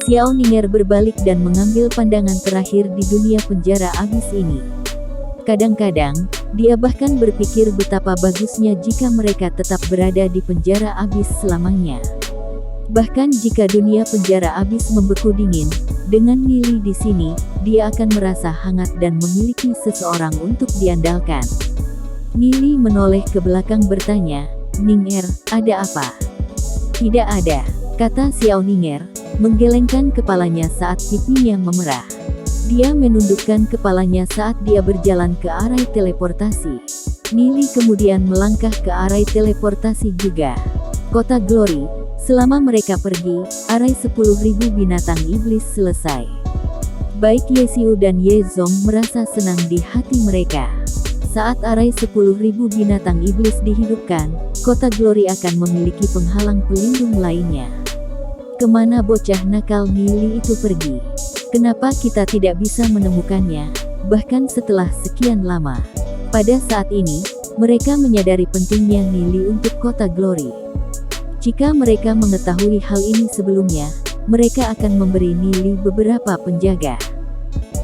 Xiao Ning'er berbalik dan mengambil pandangan terakhir di dunia penjara abis ini. Kadang-kadang, dia bahkan berpikir betapa bagusnya jika mereka tetap berada di penjara abis selamanya. Bahkan jika dunia penjara abis membeku dingin, dengan Nili di sini, dia akan merasa hangat dan memiliki seseorang untuk diandalkan. Nili menoleh ke belakang bertanya, "Ning'er, ada apa?" "Tidak ada," kata Xiao Ning'er, menggelengkan kepalanya saat pipinya memerah. Dia menundukkan kepalanya saat dia berjalan ke arah teleportasi. Nili kemudian melangkah ke arah teleportasi juga. Kota Glory. Selama mereka pergi, arai 10.000 binatang iblis selesai. Baik Ye Xiu dan Ye Zong merasa senang di hati mereka. Saat arai 10.000 binatang iblis dihidupkan, kota Glory akan memiliki penghalang pelindung lainnya. Kemana bocah nakal Nili itu pergi? Kenapa kita tidak bisa menemukannya, bahkan setelah sekian lama? Pada saat ini, mereka menyadari pentingnya Nili untuk kota Glory. Jika mereka mengetahui hal ini sebelumnya, mereka akan memberi Nili beberapa penjaga.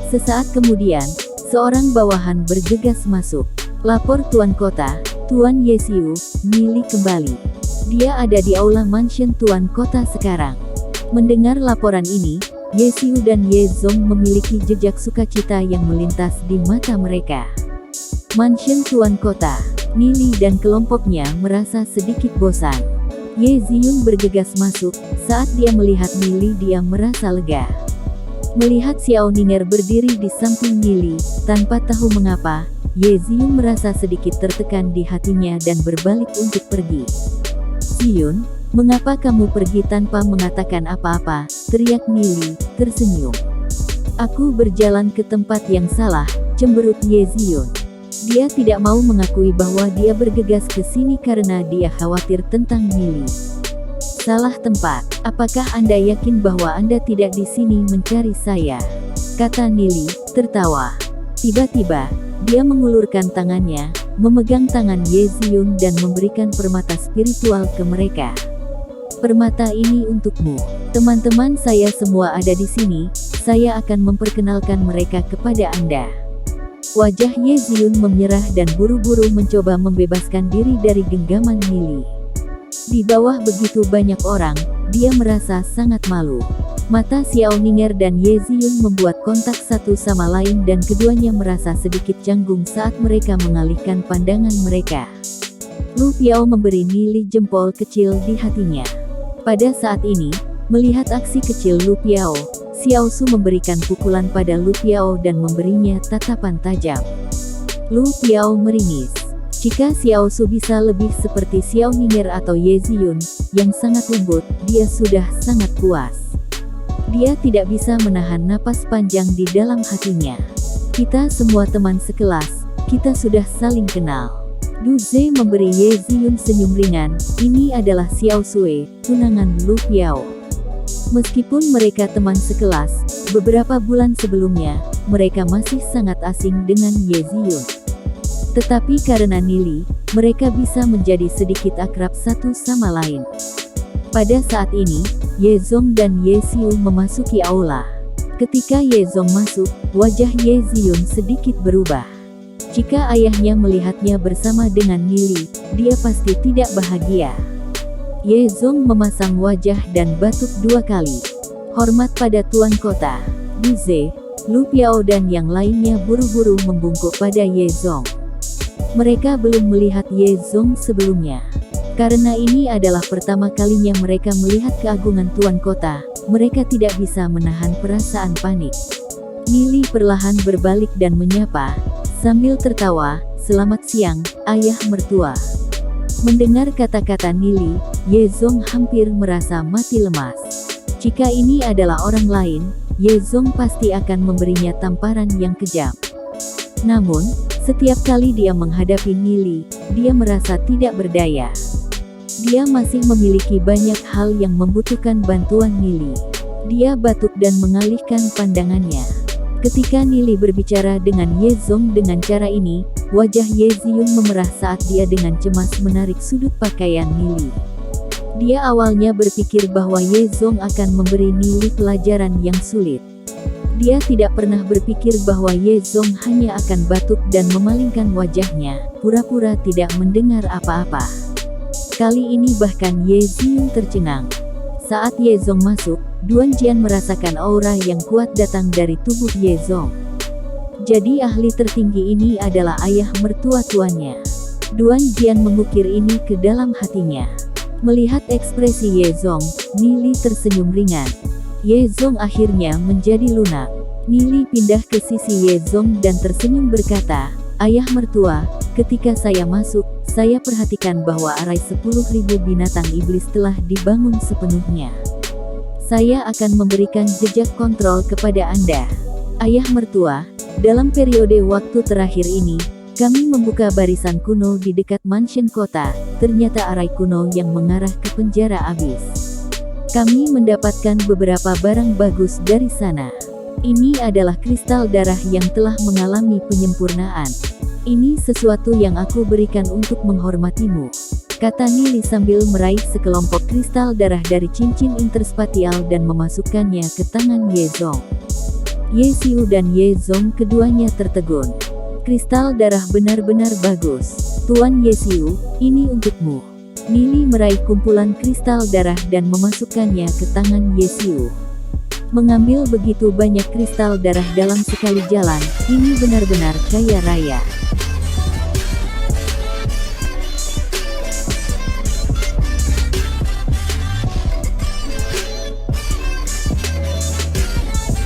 Sesaat kemudian, seorang bawahan bergegas masuk. "Lapor Tuan Kota, Tuan Ye Xiu, Nili kembali. Dia ada di aula mansion Tuan Kota sekarang." Mendengar laporan ini, Ye Xiu dan Ye Zong memiliki jejak sukacita yang melintas di mata mereka. Mansion Tuan Kota, Nili dan kelompoknya merasa sedikit bosan. Ye Ziyun bergegas masuk, saat dia melihat Nili dia merasa lega. Melihat Xiao Ning'er berdiri di samping Nili, tanpa tahu mengapa, Ye Ziyun merasa sedikit tertekan di hatinya dan berbalik untuk pergi. "Ziyun, mengapa kamu pergi tanpa mengatakan apa-apa?" teriak Nili, tersenyum. "Aku berjalan ke tempat yang salah," cemberut Ye Ziyun. Dia tidak mau mengakui bahwa dia bergegas ke sini karena dia khawatir tentang Nili. "Salah tempat. Apakah Anda yakin bahwa Anda tidak di sini mencari saya?" kata Nili, tertawa. Tiba-tiba, dia mengulurkan tangannya, memegang tangan Ye Ziyun dan memberikan permata spiritual ke mereka. "Permata ini untukmu. Teman-teman saya semua ada di sini, saya akan memperkenalkan mereka kepada Anda." Wajah Ye Ziyun menyerah dan buru-buru mencoba membebaskan diri dari genggaman Nili. Di bawah begitu banyak orang, dia merasa sangat malu. Mata Xiao Ning'er dan Ye Ziyun membuat kontak satu sama lain dan keduanya merasa sedikit canggung saat mereka mengalihkan pandangan mereka. Lu Piao memberi Nili jempol kecil di hatinya. Pada saat ini, melihat aksi kecil Lu Piao, Xiao Su memberikan pukulan pada Lu Piao dan memberinya tatapan tajam. Lu Piao meringis. Jika Xiao Su bisa lebih seperti Xiao Ning'er atau Ye Ziyun, yang sangat lembut, dia sudah sangat puas. Dia tidak bisa menahan napas panjang di dalam hatinya. "Kita semua teman sekelas, kita sudah saling kenal." Du Ze memberi Ye Ziyun senyum ringan. "Ini adalah Xiao Sui, tunangan Lu Piao." Meskipun mereka teman sekelas, beberapa bulan sebelumnya, mereka masih sangat asing dengan Ye Ziyun. Tetapi karena Nili, mereka bisa menjadi sedikit akrab satu sama lain. Pada saat ini, Ye Zong dan Ye Xiu memasuki aula. Ketika Ye Zong masuk, wajah Ye Ziyun sedikit berubah. Jika ayahnya melihatnya bersama dengan Nili, dia pasti tidak bahagia. Ye Zong memasang wajah dan batuk 2 kali. "Hormat pada Tuan Kota." Du Ze, Lu Piao dan yang lainnya buru-buru membungkuk pada Ye Zong. Mereka belum melihat Ye Zong sebelumnya. Karena ini adalah pertama kalinya mereka melihat keagungan Tuan Kota, mereka tidak bisa menahan perasaan panik. Nili perlahan berbalik dan menyapa, sambil tertawa, "Selamat siang, ayah mertua." Mendengar kata-kata Nili, Ye Zong hampir merasa mati lemas. Jika ini adalah orang lain, Ye Zong pasti akan memberinya tamparan yang kejam. Namun, setiap kali dia menghadapi Nili, dia merasa tidak berdaya. Dia masih memiliki banyak hal yang membutuhkan bantuan Nili. Dia batuk dan mengalihkan pandangannya. Ketika Nili berbicara dengan Ye Zong dengan cara ini, wajah Ye Ziyun memerah saat dia dengan cemas menarik sudut pakaian Nili. Dia awalnya berpikir bahwa Ye Zong akan memberi Nili pelajaran yang sulit. Dia tidak pernah berpikir bahwa Ye Zong hanya akan batuk dan memalingkan wajahnya, pura-pura tidak mendengar apa-apa. Kali ini bahkan Ye Ziyun tercengang. Saat Ye Zong masuk, Duan Jian merasakan aura yang kuat datang dari tubuh Ye Zong. Jadi ahli tertinggi ini adalah ayah mertua tuannya. Duan Jian mengukir ini ke dalam hatinya. Melihat ekspresi Ye Zong, Nili tersenyum ringan. Ye Zong akhirnya menjadi lunak. Nili pindah ke sisi Ye Zong dan tersenyum berkata, "Ayah mertua, ketika saya masuk, saya perhatikan bahwa arai 10.000 binatang iblis telah dibangun sepenuhnya. Saya akan memberikan jejak kontrol kepada Anda. Ayah mertua, dalam periode waktu terakhir ini, kami membuka barisan kuno di dekat mansion kota, ternyata arai kuno yang mengarah ke penjara abis. Kami mendapatkan beberapa barang bagus dari sana. Ini adalah kristal darah yang telah mengalami penyempurnaan. Ini sesuatu yang aku berikan untuk menghormatimu," kata Nili sambil meraih sekelompok kristal darah dari cincin interspatial dan memasukkannya ke tangan Ye Zong. Ye Xiu dan Ye Zong keduanya tertegun. "Kristal darah benar-benar bagus. Tuan Ye Xiu, ini untukmu." Nili meraih kumpulan kristal darah dan memasukkannya ke tangan Ye Xiu. Mengambil begitu banyak kristal darah dalam sekali jalan, ini benar-benar kaya raya.